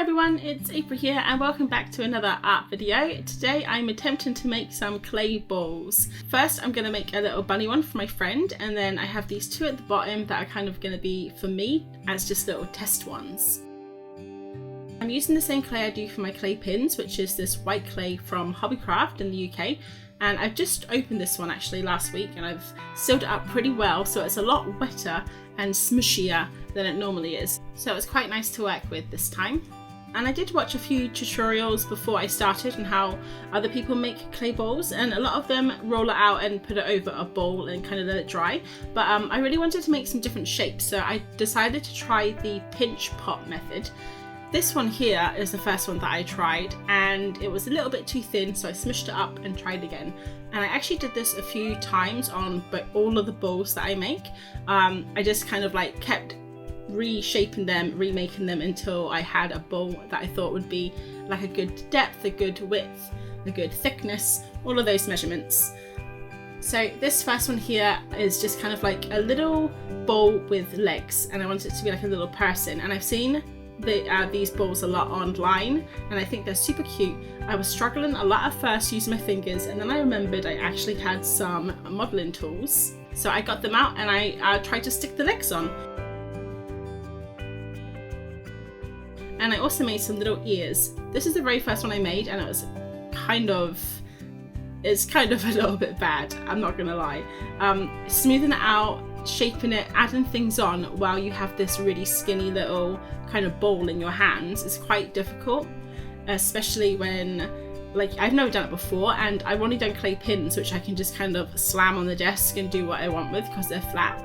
everyone, it's April here and welcome back to another art video. Today I'm attempting to make some clay balls. First I'm going to make a little bunny one for my friend, and then I have these two at the bottom that are kind of going to be for me as just little test ones. I'm using the same clay I do for my clay pins, which is this white clay from Hobbycraft in the UK. And I've just opened this one actually last week and I've sealed it up pretty well, so it's a lot wetter and smushier than it normally is. So it's quite nice to work with this time. And I did watch a few tutorials before I started on how other people make clay balls, and a lot of them roll it out and put it over a bowl and kind of let it dry. But I really wanted to make some different shapes, so I decided to try the pinch pot method. This one here is the first one that I tried, and it was a little bit too thin, so I smushed it up and tried again. And I actually did this a few times on all of the balls that I make. I just kind of like kept reshaping them, remaking them until I had a ball that I thought would be like a good depth, a good width, a good thickness, all of those measurements. So this first one here is just kind of like a little ball with legs, and I want it to be like a little person. And I've seen these balls a lot online and I think they're super cute. I was struggling a lot at first using my fingers, and then I remembered I actually had some modelling tools. So I got them out and I tried to stick the legs on. And I also made some little ears. This is the very first one I made, and it's kind of a little bit bad, I'm not gonna lie. Smoothing it out, shaping it, adding things on while you have this really skinny little kind of ball in your hands is quite difficult, especially when, like, I've never done it before, and I've only done clay pins which I can just kind of slam on the desk and do what I want with because they're flat.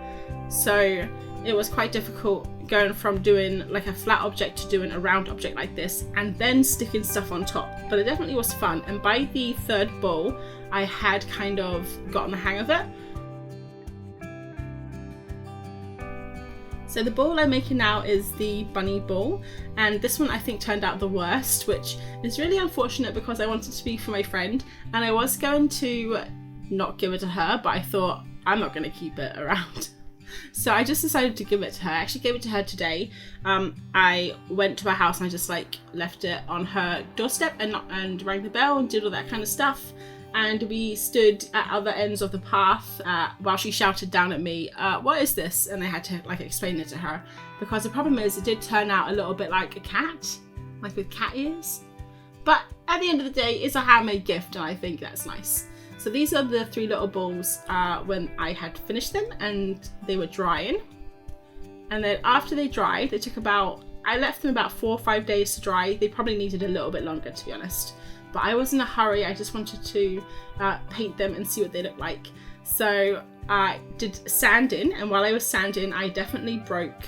So it was quite difficult going from doing like a flat object to doing a round object like this and then sticking stuff on top, but it definitely was fun. And by the third ball I had kind of gotten the hang of it. So the ball I'm making now is the bunny ball, and this one I think turned out the worst, which is really unfortunate because I wanted to be for my friend and I was going to not give it to her, but I thought I'm not going to keep it around. So I just decided to give it to her. I actually gave it to her today. I went to her house and I just like left it on her doorstep and rang the bell and did all that kind of stuff. And we stood at other ends of the path while she shouted down at me, what is this? And I had to like explain it to her, because the problem is it did turn out a little bit like a cat, like with cat ears. But at the end of the day, it's a handmade gift and I think that's nice. So these are the three little balls when I had finished them and they were drying. And then after they dried, they took I left them about 4 or 5 days to dry. They probably needed a little bit longer, to be honest. But I was in a hurry, I just wanted to paint them and see what they look like. So I did sanding, and while I was sanding, I definitely broke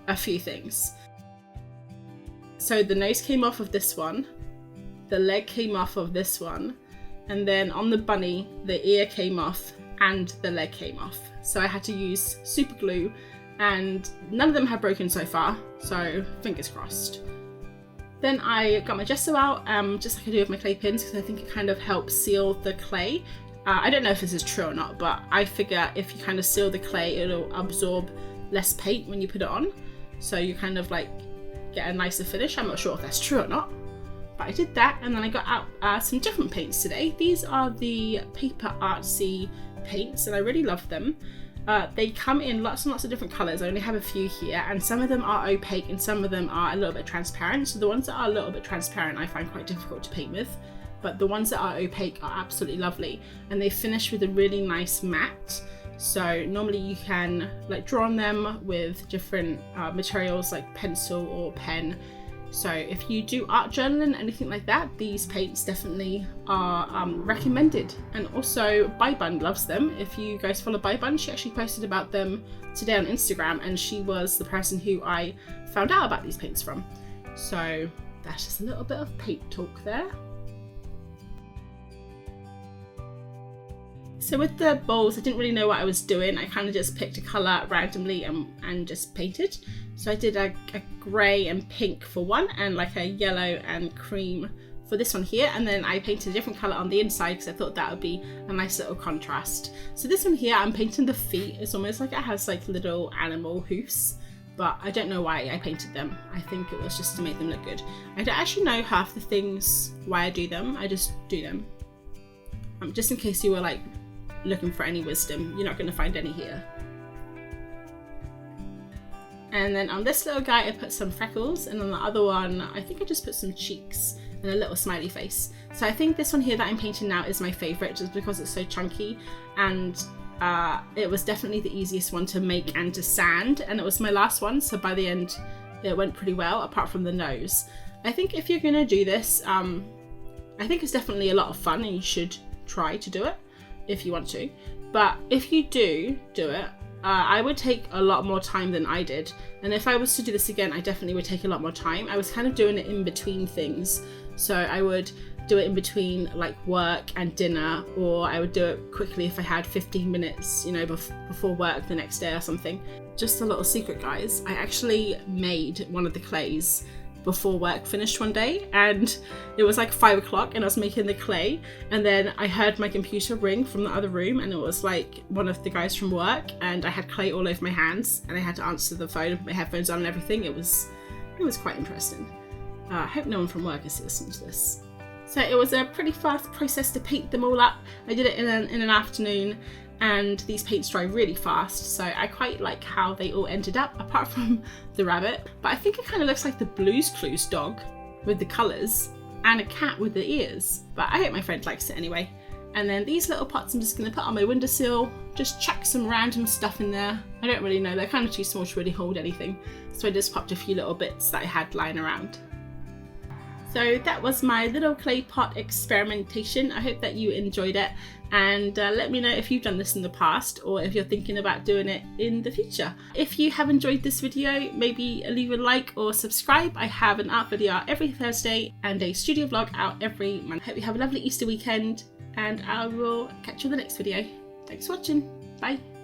a few things. So the nose came off of this one, the leg came off of this one, and then on the bunny, the ear came off and the leg came off. So I had to use super glue, and none of them have broken so far, so fingers crossed. Then I got my gesso out, just like I do with my clay pins, because I think it kind of helps seal the clay. I don't know if this is true or not, but I figure if you kind of seal the clay, it'll absorb less paint when you put it on. So you kind of like get a nicer finish. I'm not sure if that's true or not, but I did that. And then I got out some different paints today. These are the paper artsy paints, and I really love them. They come in lots and lots of different colours. I only have a few here, and some of them are opaque and some of them are a little bit transparent. So the ones that are a little bit transparent I find quite difficult to paint with, but the ones that are opaque are absolutely lovely, and they finish with a really nice matte. So normally you can like draw on them with different materials like pencil or pen. So if you do art journaling, anything like that, these paints definitely are recommended. And also Bun loves them. If you guys follow Bun, she actually posted about them today on Instagram, and she was the person who I found out about these paints from. So that's just a little bit of paint talk there. So with the balls, I didn't really know what I was doing. I kind of just picked a colour randomly and just painted. So I did a grey and pink for one, and like a yellow and cream for this one here, and then I painted a different colour on the inside because I thought that would be a nice little contrast. So this one here, I'm painting the feet. It's almost like it has like little animal hoofs. but I don't know why I painted them. I think it was just to make them look good. I don't actually know half the things why I do them, I just do them. Just in case you were like looking for any wisdom, you're not going to find any here. And then on this little guy I put some freckles, and on the other one I think I just put some cheeks and a little smiley face. So I think this one here that I'm painting now is my favourite, just because it's so chunky, and it was definitely the easiest one to make and to sand, and it was my last one, so by the end it went pretty well, apart from the nose. I think if you're gonna do this, I think it's definitely a lot of fun, and you should try to do it if you want to. But if you do it, I would take a lot more time than I did, and if I was to do this again, I definitely would take a lot more time. I was kind of doing it in between things, so I would do it in between like work and dinner, or I would do it quickly if I had 15 minutes, you know, before work the next day or something. Just a little secret, guys, I actually made one of the clays before work finished one day, and it was like 5 o'clock and I was making the clay, and then I heard my computer ring from the other room, and it was like one of the guys from work, and I had clay all over my hands and I had to answer the phone with my headphones on and everything. It was quite interesting. I hope no one from work is listening to this. So it was a pretty fast process to paint them all up. I did it in an afternoon, and these paints dry really fast, so I quite like how they all ended up, apart from the rabbit. But I think it kind of looks like the Blue's Clues dog with the colours, and a cat with the ears. But I hope my friend likes it anyway. And then these little pots I'm just going to put on my windowsill, just chuck some random stuff in there. I don't really know, they're kind of too small to really hold anything, so I just popped a few little bits that I had lying around. So that was my little clay pot experimentation. I hope that you enjoyed it, and let me know if you've done this in the past, or if you're thinking about doing it in the future. If you have enjoyed this video, maybe leave a like or subscribe. I have an art video out every Thursday and a studio vlog out every month. Hope you have a lovely Easter weekend, and I will catch you in the next video. Thanks for watching. Bye.